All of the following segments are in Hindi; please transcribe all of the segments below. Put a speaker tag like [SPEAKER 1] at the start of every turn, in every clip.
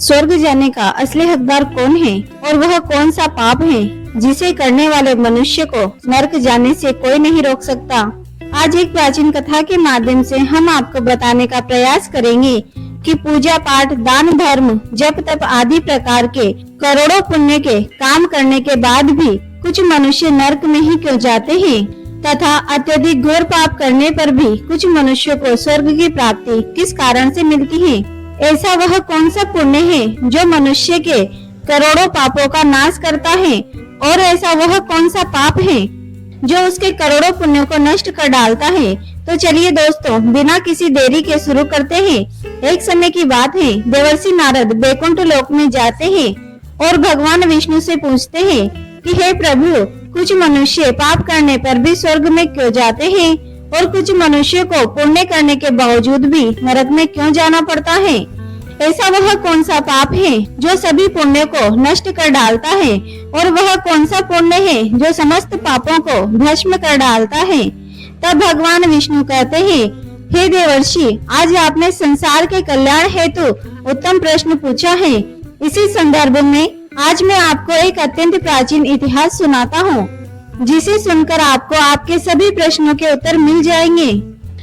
[SPEAKER 1] स्वर्ग जाने का असली हकदार कौन है और वह कौन सा पाप है जिसे करने वाले मनुष्य को नरक जाने से कोई नहीं रोक सकता। आज एक प्राचीन कथा के माध्यम से हम आपको बताने का प्रयास करेंगे कि पूजा पाठ, दान धर्म, जप तप आदि प्रकार के करोड़ों पुण्य के काम करने के बाद भी कुछ मनुष्य नरक में ही क्यों जाते हैं तथा अत्यधिक घोर पाप करने पर भी कुछ मनुष्यों को स्वर्ग की प्राप्ति किस कारण से मिलती है। ऐसा वह कौन सा पुण्य है जो मनुष्य के करोड़ों पापों का नाश करता है और ऐसा वह कौन सा पाप है जो उसके करोड़ों पुण्यों को नष्ट कर डालता है। तो चलिए दोस्तों, बिना किसी देरी के शुरू करते हैं। एक समय की बात है, देवर्षि नारद बैकुंठ लोक में जाते हैं और भगवान विष्णु से पूछते हैं कि हे प्रभु, कुछ मनुष्य पाप करने पर भी स्वर्ग में क्यों जाते हैं और कुछ मनुष्य को पुण्य करने के बावजूद भी नरक में क्यों जाना पड़ता है। ऐसा वह कौन सा पाप है जो सभी पुण्य को नष्ट कर डालता है और वह कौन सा पुण्य है जो समस्त पापों को भस्म कर डालता है। तब भगवान विष्णु कहते हैं, हे देवर्षि, आज आपने संसार के कल्याण हेतु उत्तम प्रश्न पूछा है। इसी संदर्भ में आज मैं आपको एक अत्यंत प्राचीन इतिहास सुनाता हूँ, जिसे सुनकर आपको आपके सभी प्रश्नों के उत्तर मिल जाएंगे।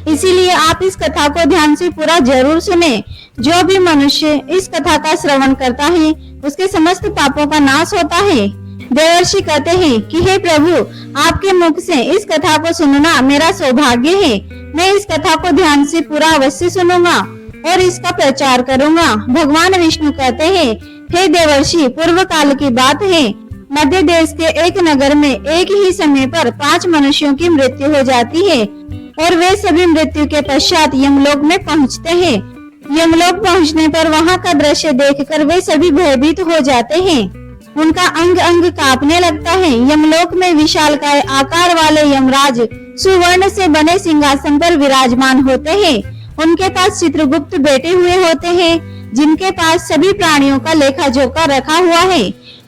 [SPEAKER 1] इसीलिए आप इस कथा को ध्यान से पूरा जरूर सुने। जो भी मनुष्य इस कथा का श्रवण करता है उसके समस्त पापों का नाश होता है। देवर्षि कहते हैं कि हे प्रभु, आपके मुख से इस कथा को सुनना मेरा सौभाग्य है। मैं इस कथा को ध्यान से पूरा अवश्य सुनूंगा और इसका प्रचार करूंगा। भगवान विष्णु कहते हैं, हे देवर्षि, पूर्व काल की बात है। मध्य देश के एक नगर में एक ही समय पर 5 मनुष्यों की मृत्यु हो जाती है और वे सभी मृत्यु के पश्चात यमलोक में पहुंचते हैं। यमलोक पहुंचने पर वहां का दृश्य देखकर वे सभी भयभीत हो जाते हैं। उनका अंग अंग कांपने लगता है। यमलोक में विशालकाय आकार वाले यमराज सुवर्ण से बने सिंहासन पर विराजमान होते हैं। उनके पास चित्रगुप्त बैठे हुए होते हैं, जिनके पास सभी प्राणियों का लेखा जोखा रखा हुआ है।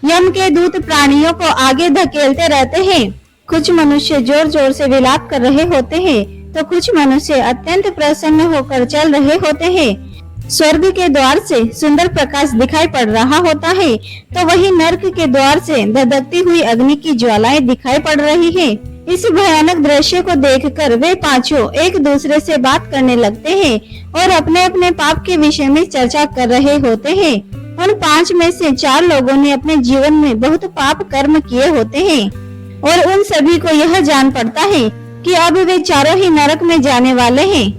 [SPEAKER 1] यम के दूत प्राणियों को आगे धकेलते रहते हैं। कुछ मनुष्य जोर जोर से विलाप कर रहे होते हैं तो कुछ मनुष्य अत्यंत प्रसन्न होकर चल रहे होते हैं। स्वर्ग के द्वार से सुंदर प्रकाश दिखाई पड़ रहा होता है तो वही नरक के द्वार से धधकती हुई अग्नि की ज्वालाएं दिखाई पड़ रही है। इस भयानक दृश्य को देखकर वे पांचों एक दूसरे से बात करने लगते हैं और अपने अपने पाप के विषय में चर्चा कर रहे होते हैं। उन 5 में से 4 लोगों ने अपने जीवन में बहुत पाप कर्म किए होते हैं और उन सभी को यह जान पड़ता है कि अब वे चारों ही नरक में जाने वाले हैं।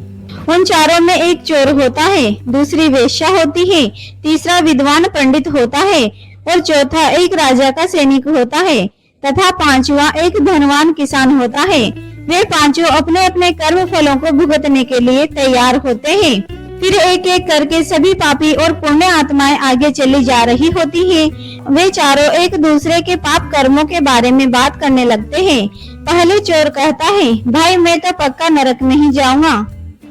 [SPEAKER 1] उन चारों में एक चोर होता है, दूसरी वेश्या होती है, तीसरा विद्वान पंडित होता है और चौथा एक राजा का सैनिक होता है तथा 5वां एक धनवान किसान होता है। वे पांचों अपने अपने कर्म फलों को भुगतने के लिए तैयार होते हैं। फिर एक एक करके सभी पापी और पुण्य आत्माएं आगे चली जा रही होती हैं। वे चारों एक दूसरे के पाप कर्मों के बारे में बात करने लगते हैं। पहले चोर कहता है, भाई मैं तो पक्का नरक में ही जाऊंगा,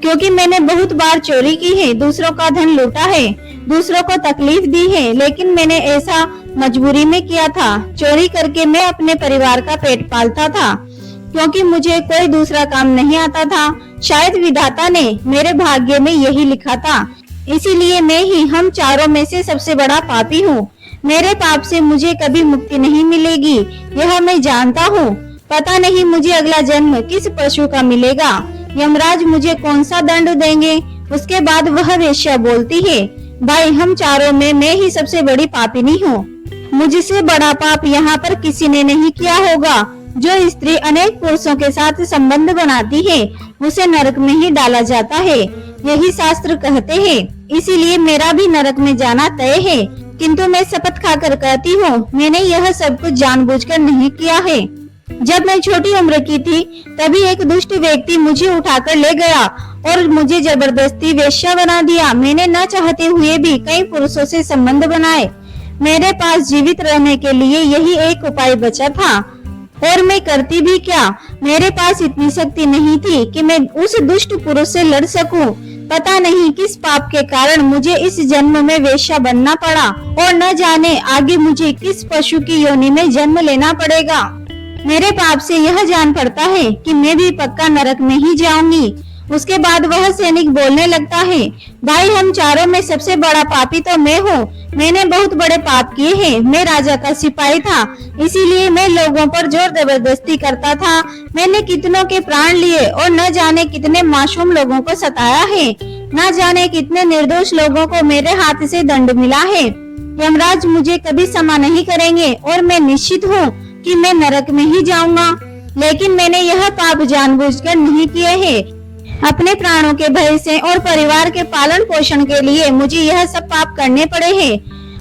[SPEAKER 1] क्योंकि मैंने बहुत बार चोरी की है, दूसरों का धन लूटा है, दूसरों को तकलीफ दी है, लेकिन मैंने ऐसा मजबूरी में किया था। चोरी करके मैं अपने परिवार का पेट पालता था, क्योंकि मुझे कोई दूसरा काम नहीं आता था। शायद विधाता ने मेरे भाग्य में यही लिखा था, इसीलिए मैं ही हम चारों में से सबसे बड़ा पापी हूँ। मेरे पाप से मुझे कभी मुक्ति नहीं मिलेगी, यह मैं जानता हूँ। पता नहीं मुझे अगला जन्म किस पशु का मिलेगा, यमराज मुझे कौन सा दंड देंगे। उसके बाद वह वेश्या बोलती है, भाई हम चारों में मैं ही सबसे बड़ी पापिनी हूँ। मुझसे बड़ा पाप यहाँ पर किसी ने नहीं किया होगा। जो स्त्री अनेक पुरुषों के साथ संबंध बनाती है उसे नरक में ही डाला जाता है, यही शास्त्र कहते हैं। इसीलिए मेरा भी नरक में जाना तय है, किंतु मैं शपथ खाकर कहती हूँ, मैंने यह सब कुछ जानबूझकर नहीं किया है। जब मैं छोटी उम्र की थी तभी एक दुष्ट व्यक्ति मुझे उठाकर ले गया और मुझे जबरदस्ती वेश्या बना दिया। मैंने न चाहते हुए भी कई पुरुषों से संबंध बनाए। मेरे पास जीवित रहने के लिए यही एक उपाय बचा था और मैं करती भी क्या। मेरे पास इतनी शक्ति नहीं थी कि मैं उस दुष्ट पुरुष से लड़ सकूं। पता नहीं किस पाप के कारण मुझे इस जन्म में वेश्या बनना पड़ा और न जाने आगे मुझे किस पशु की योनि में जन्म लेना पड़ेगा। मेरे पाप से यह जान पड़ता है कि मैं भी पक्का नरक में ही जाऊंगी उसके बाद वह सैनिक बोलने लगता है, भाई हम चारों में सबसे बड़ा पापी तो मैं हूँ। मैंने बहुत बड़े पाप किए हैं। मैं राजा का सिपाही था, इसीलिए मैं लोगों पर जोर जबरदस्ती करता था। मैंने कितनों के प्राण लिए और न जाने कितने मासूम लोगों को सताया है। न जाने कितने निर्दोष लोगों को मेरे हाथ से दंड मिला है। यमराज मुझे कभी क्षमा नहीं करेंगे और मैं निश्चित हूँ कि मैं नरक में ही जाऊंगा। लेकिन मैंने यह पाप जानबूझकर नहीं किए हैं। अपने प्राणों के भय से और परिवार के पालन पोषण के लिए मुझे यह सब पाप करने पड़े हैं।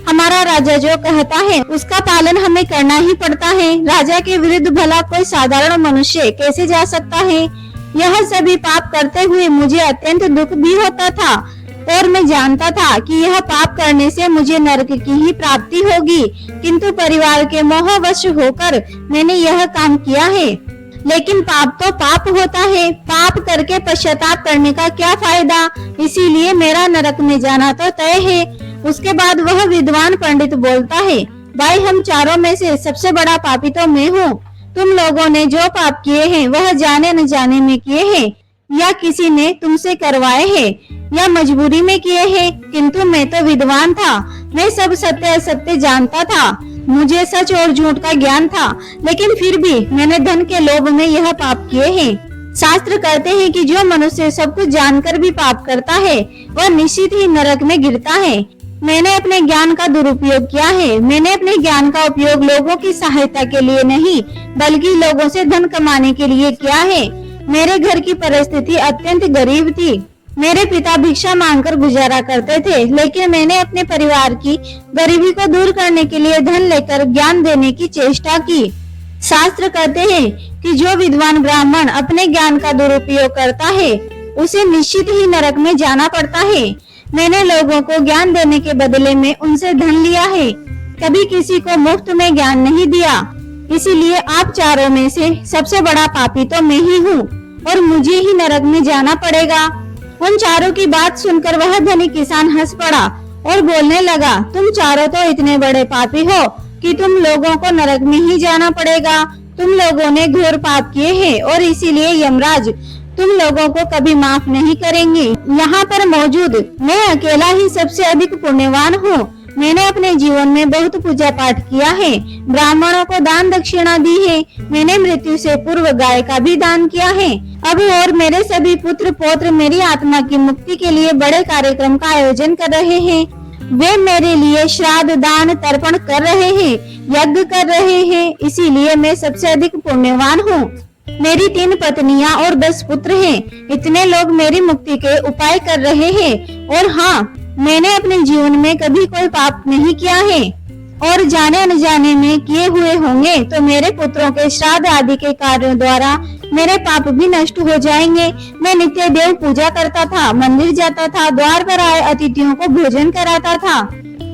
[SPEAKER 1] हमारा राजा जो कहता है उसका पालन हमें करना ही पड़ता है। राजा के विरुद्ध भला कोई साधारण मनुष्य कैसे जा सकता है। यह सभी पाप करते हुए मुझे अत्यंत दुख भी होता था और मैं जानता था कि यह पाप करने से मुझे नरक की ही प्राप्ति होगी, किंतु परिवार के मोहवश होकर मैंने यह काम किया है। लेकिन पाप तो पाप होता है, पाप करके पश्चाताप करने का क्या फायदा। इसीलिए मेरा नरक में जाना तो तय है। उसके बाद वह विद्वान पंडित बोलता है, भाई हम चारों में से सबसे बड़ा पापी तो मैं हूँ। तुम लोगों ने जो पाप किए हैं वह जाने न जाने में किए हैं, या किसी ने तुमसे करवाए हैं, या मजबूरी में किए हैं। किंतु मैं तो विद्वान था, मैं सब सत्य असत्य जानता था। मुझे सच और झूठ का ज्ञान था, लेकिन फिर भी मैंने धन के लोभ में यह पाप किए हैं। शास्त्र कहते हैं कि जो मनुष्य सब कुछ जानकर भी पाप करता है वह निश्चित ही नरक में गिरता है। मैंने अपने ज्ञान का दुरुपयोग किया है। मैंने अपने ज्ञान का उपयोग लोगों की सहायता के लिए नहीं, बल्कि लोगों से धन कमाने के लिए किया है। मेरे घर की परिस्थिति अत्यंत गरीब थी। मेरे पिता भिक्षा मांगकर गुजारा करते थे, लेकिन मैंने अपने परिवार की गरीबी को दूर करने के लिए धन लेकर ज्ञान देने की चेष्टा की। शास्त्र कहते हैं कि जो विद्वान ब्राह्मण अपने ज्ञान का दुरुपयोग करता है उसे निश्चित ही नरक में जाना पड़ता है। मैंने लोगों को ज्ञान देने के बदले में उनसे धन लिया है, कभी किसी को मुफ्त में ज्ञान नहीं दिया। इसीलिए आप चारों में से सबसे बड़ा पापी तो मैं ही हूँ और मुझे ही नरक में जाना पड़ेगा। उन चारों की बात सुनकर वह धनी किसान हंस पड़ा और बोलने लगा, तुम चारों तो इतने बड़े पापी हो कि तुम लोगों को नरक में ही जाना पड़ेगा। तुम लोगों ने घोर पाप किए हैं और इसीलिए यमराज तुम लोगों को कभी माफ नहीं करेंगे। यहाँ पर मौजूद मैं अकेला ही सबसे अधिक पुण्यवान हूँ। मैंने अपने जीवन में बहुत पूजा पाठ किया है, ब्राह्मणों को दान दक्षिणा दी है। मैंने मृत्यु से पूर्व गाय का भी दान किया है। अब और मेरे सभी पुत्र पौत्र मेरी आत्मा की मुक्ति के लिए बड़े कार्यक्रम का आयोजन कर रहे हैं। वे मेरे लिए श्राद्ध दान तर्पण कर रहे हैं, यज्ञ कर रहे हैं। इसीलिए मैं सबसे अधिक पुण्यवान हूँ। मेरी 3 पत्नियां और 10 पुत्र हैं। इतने लोग मेरी मुक्ति के उपाय कर रहे हैं। और हाँ, मैंने अपने जीवन में कभी कोई पाप नहीं किया है, और जाने अनजाने में किए हुए होंगे तो मेरे पुत्रों के श्राद्ध आदि के कार्यों द्वारा मेरे पाप भी नष्ट हो जाएंगे। मैं नित्य देव पूजा करता था, मंदिर जाता था, द्वार पर आए अतिथियों को भोजन कराता था।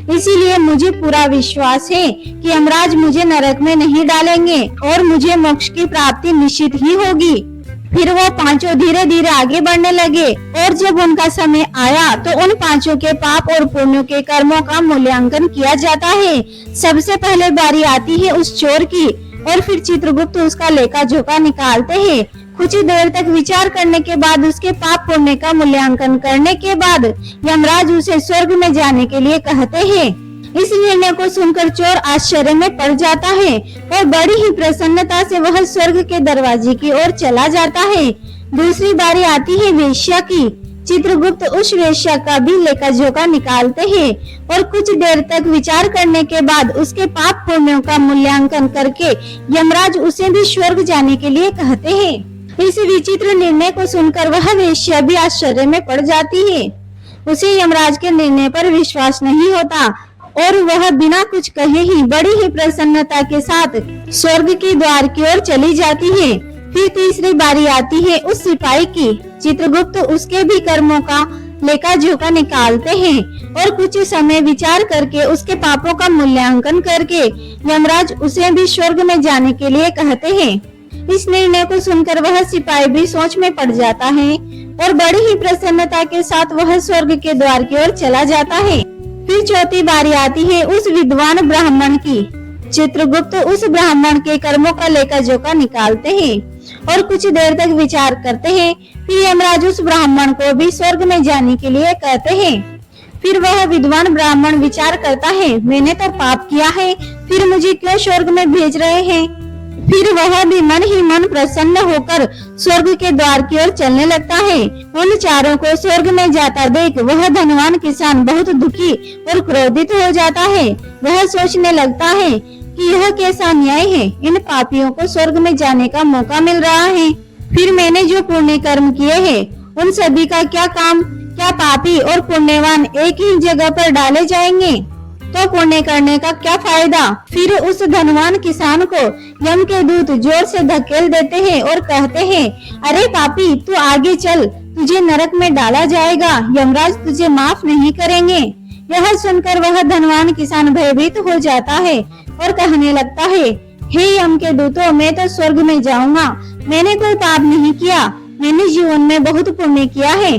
[SPEAKER 1] इसीलिए मुझे पूरा विश्वास है कि यमराज मुझे नरक में नहीं डालेंगे और मुझे मोक्ष की प्राप्ति निश्चित ही होगी। फिर वो पांचों धीरे धीरे आगे बढ़ने लगे और जब उनका समय आया तो उन पांचों के पाप और पुण्यों के कर्मों का मूल्यांकन किया जाता है। सबसे पहले बारी आती है उस चोर की और फिर चित्रगुप्त उसका लेखा जोखा निकालते हैं। कुछ देर तक विचार करने के बाद उसके पाप पुण्य का मूल्यांकन करने के बाद यमराज उसे स्वर्ग में जाने के लिए कहते हैं। इस निर्णय को सुनकर चोर आश्चर्य में पड़ जाता है और बड़ी ही प्रसन्नता से वह स्वर्ग के दरवाजे की ओर चला जाता है। दूसरी बारी आती है वेश्या की। चित्रगुप्त उस वेश्या का भी लेखा जोखा निकालते हैं और कुछ देर तक विचार करने के बाद उसके पाप पुण्यों का मूल्यांकन करके यमराज उसे भी स्वर्ग जाने के लिए कहते हैं। इस विचित्र निर्णय को सुनकर वह वेश्या भी आश्चर्य में पड़ जाती है। उसे यमराज के निर्णय पर विश्वास नहीं होता और वह बिना कुछ कहे ही बड़ी ही प्रसन्नता के साथ स्वर्ग के द्वार की ओर चली जाती है। फिर तीसरी बारी आती है उस सिपाही की। चित्रगुप्त उसके भी कर्मों का लेखा जोखा निकालते हैं और कुछ समय विचार करके उसके पापों का मूल्यांकन करके यमराज उसे भी स्वर्ग में जाने के लिए कहते हैं। इस निर्णय को सुनकर वह सिपाही भी सोच में पड़ जाता है और बड़ी ही प्रसन्नता के साथ वह स्वर्ग के द्वार की ओर चला जाता है। फिर चौथी बारी आती है उस विद्वान ब्राह्मण की। चित्रगुप्त उस ब्राह्मण के कर्मों का लेखा जोखा निकालते हैं और कुछ देर तक विचार करते हैं। फिर यमराज उस ब्राह्मण को भी स्वर्ग में जाने के लिए कहते हैं। फिर वह विद्वान ब्राह्मण विचार करता है, मैंने तो पाप किया है, फिर मुझे क्यों स्वर्ग में भेज रहे हैं। फिर वह भी मन ही मन प्रसन्न होकर स्वर्ग के द्वार की ओर चलने लगता है। उन चारों को स्वर्ग में जाता देख वह धनवान किसान बहुत दुखी और क्रोधित हो जाता है। वह सोचने लगता है कि यह कैसा न्याय है, इन पापियों को स्वर्ग में जाने का मौका मिल रहा है। फिर मैंने जो पुण्य कर्म किए हैं उन सभी का क्या काम, क्या पापी और पुण्यवान एक ही जगह पर डाले जाएंगे, तो पुण्य करने का क्या फायदा। फिर उस धनवान किसान को यम के दूत जोर से धकेल देते हैं और कहते हैं, अरे पापी तू आगे चल, तुझे नरक में डाला जाएगा, यमराज तुझे माफ नहीं करेंगे। यह सुनकर वह धनवान किसान भयभीत हो जाता है और कहने लगता है, हे यम के दूतों, मैं तो स्वर्ग में जाऊंगा, मैंने कोई पाप नहीं किया, मैंने जीवन में बहुत पुण्य किया है,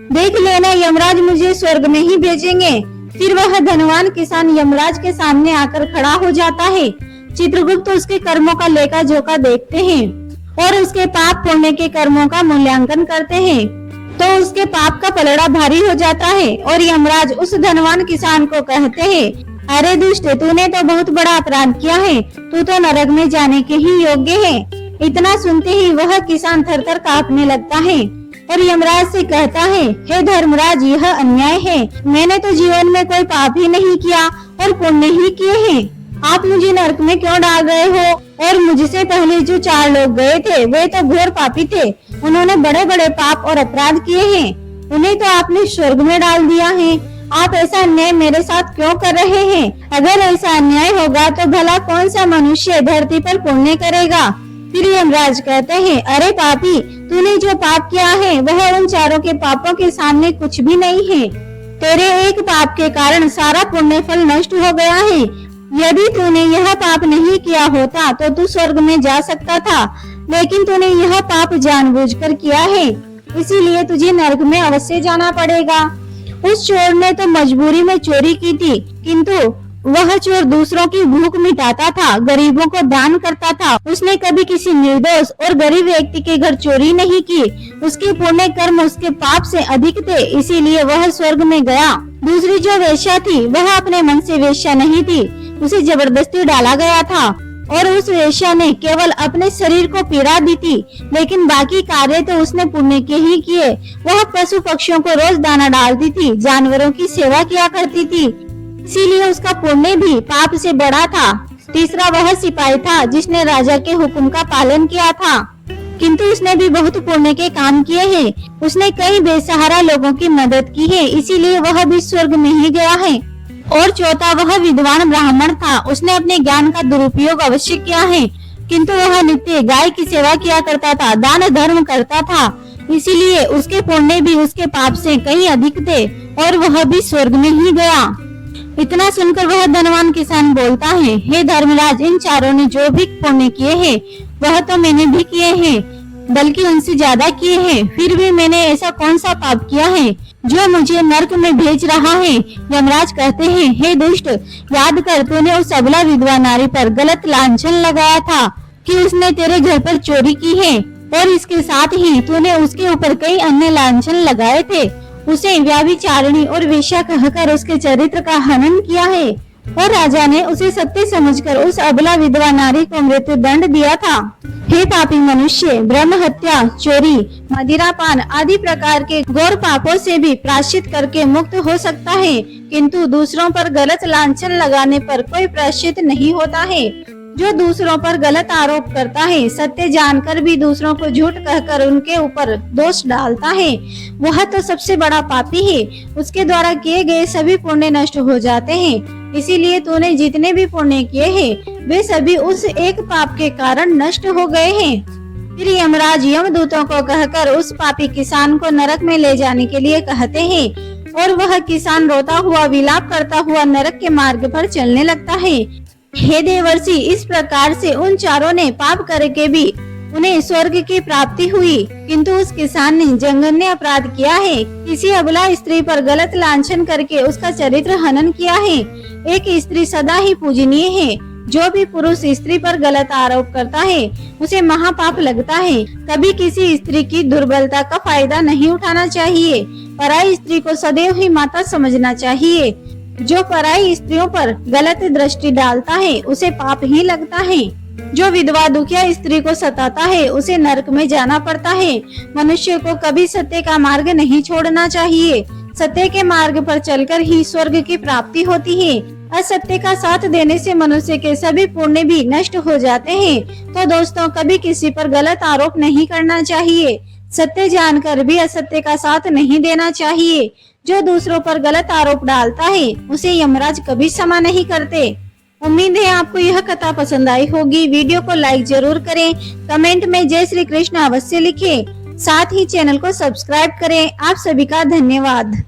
[SPEAKER 1] देख लेना यमराज मुझे स्वर्ग में ही भेजेंगे। फिर वह धनवान किसान यमराज के सामने आकर खड़ा हो जाता है। चित्रगुप्त उसके कर्मों का लेखा जोखा देखते हैं और उसके पाप पुण्य के कर्मों का मूल्यांकन करते हैं, तो उसके पाप का पलड़ा भारी हो जाता है और यमराज उस धनवान किसान को कहते हैं, अरे दुष्ट, तूने तो बहुत बड़ा अपराध किया है, तू तो नरक में जाने के ही योग्य है। इतना सुनते ही वह किसान थरथर कांपने लगता है और यमराज से कहता है, हे धर्मराज, यह अन्याय है, मैंने तो जीवन में कोई पाप ही नहीं किया और पुण्य ही किए हैं, आप मुझे नरक में क्यों डाल रहे हो। और मुझसे पहले जो 4 लोग गए थे वे तो घोर पापी थे, उन्होंने बड़े बड़े पाप और अपराध किए हैं, उन्हें तो आपने स्वर्ग में डाल दिया है, आप ऐसा अन्याय मेरे साथ क्यों कर रहे हैं। अगर ऐसा अन्याय होगा तो भला कौन सा मनुष्य धरती पर पुण्य करेगा। फिर यमराज कहते हैं, अरे पापी, तूने जो पाप किया है वह उन चारों के पापों के सामने कुछ भी नहीं है। तेरे एक पाप के कारण सारा पुण्य फल नष्ट हो गया है। यदि तूने यह पाप नहीं किया होता तो तू स्वर्ग में जा सकता था, लेकिन तूने यह पाप जानबूझकर किया है, इसीलिए तुझे नरक में अवश्य जाना पड़ेगा। उस चोर ने तो मजबूरी में चोरी की थी, किंतु वह चोर दूसरों की भूख मिटाता था, गरीबों को दान करता था, उसने कभी किसी निर्दोष और गरीब व्यक्ति के घर चोरी नहीं की। उसके पुण्य कर्म उसके पाप से अधिक थे, इसीलिए वह स्वर्ग में गया। दूसरी जो वेश्या थी वह अपने मन से वेश्या नहीं थी, उसे जबरदस्ती डाला गया था और उस वेश्या ने केवल अपने शरीर को पीड़ा दी थी, लेकिन बाकी कार्य तो उसने पुण्य के ही किए। वह पशु पक्षियों को रोज दाना डालती थी, जानवरों की सेवा किया करती थी, इसीलिए उसका पुण्य भी पाप से बड़ा था। तीसरा वह सिपाही था जिसने राजा के हुक्म का पालन किया था, किंतु उसने भी बहुत पुण्य के काम किए हैं, उसने कई बेसहारा लोगों की मदद की है, इसीलिए वह भी स्वर्ग में ही गया है। और चौथा वह विद्वान ब्राह्मण था, उसने अपने ज्ञान का दुरुपयोग अवश्य किया है, किंतु वह नित्य गाय की सेवा किया करता था, दान धर्म करता था, इसीलिए उसके पुण्य भी उसके पाप से कहीं अधिक थे और वह भी स्वर्ग में ही गया। इतना सुनकर वह धनवान किसान बोलता है, हे धर्मराज, इन चारों ने जो भी पुण्य किए हैं वह तो मैंने भी किए हैं, बल्कि उनसे ज्यादा किए हैं, फिर भी मैंने ऐसा कौन सा पाप किया है जो मुझे नरक में भेज रहा है। यमराज कहते हैं, हे दुष्ट, याद कर, तूने उस अबला विधवा नारी पर गलत लांछन लगाया था कि उसने तेरे घर पर चोरी की है, और इसके साथ ही तूने उसके ऊपर कई अन्य लांछन लगाए थे, उसे व्याभिचारिणी और वेश्या कहकर उसके चरित्र का हनन किया है, और राजा ने उसे सत्य समझकर उस अबला विधवा नारी को मृत्यु दंड दिया था। हे पापी मनुष्य, ब्रह्म हत्या, चोरी, मदिरापान आदि प्रकार के घोर पापों से भी प्रायश्चित करके मुक्त हो सकता है, किंतु दूसरों पर गलत लांछन लगाने पर कोई प्रायश्चित नहीं होता है। जो दूसरों पर गलत आरोप करता है, सत्य जानकर भी दूसरों को झूठ कहकर उनके ऊपर दोष डालता है, वह तो सबसे बड़ा पापी है। उसके द्वारा किए गए सभी पुण्य नष्ट हो जाते हैं, इसीलिए तूने जितने भी पुण्य किए हैं वे सभी उस एक पाप के कारण नष्ट हो गए हैं। फिर यमराज यमदूतों को कहकर उस पापी किसान को नरक में ले जाने के लिए कहते हैं, और वह किसान रोता हुआ विलाप करता हुआ नरक के मार्ग पर चलने लगता है। हे देवर्षि, इस प्रकार से उन चारों ने पाप करके भी उन्हें स्वर्ग की प्राप्ति हुई, किंतु उस किसान ने जघन्य अपराध किया है, किसी अबला स्त्री पर गलत लांछन करके उसका चरित्र हनन किया है। एक स्त्री सदा ही पूजनीय है, जो भी पुरुष स्त्री पर गलत आरोप करता है उसे महापाप लगता है। कभी किसी स्त्री की दुर्बलता का फायदा नहीं उठाना चाहिए। पराई स्त्री को सदैव ही माता समझना चाहिए। जो पराई स्त्रियों पर गलत दृष्टि डालता है उसे पाप ही लगता है। जो विधवा दुखिया स्त्री को सताता है उसे नरक में जाना पड़ता है। मनुष्य को कभी सत्य का मार्ग नहीं छोड़ना चाहिए। सत्य के मार्ग पर चलकर ही स्वर्ग की प्राप्ति होती है। असत्य का साथ देने से मनुष्य के सभी पुण्य भी नष्ट हो जाते हैं। तो दोस्तों, कभी किसी पर गलत आरोप नहीं करना चाहिए। सत्य जानकर भी असत्य का साथ नहीं देना चाहिए। जो दूसरों पर गलत आरोप डालता है उसे यमराज कभी क्षमा नहीं करते। उम्मीद है आपको यह कथा पसंद आई होगी। वीडियो को लाइक जरूर करें, कमेंट में जय श्री कृष्ण अवश्य लिखें। साथ ही चैनल को सब्सक्राइब करें। आप सभी का धन्यवाद।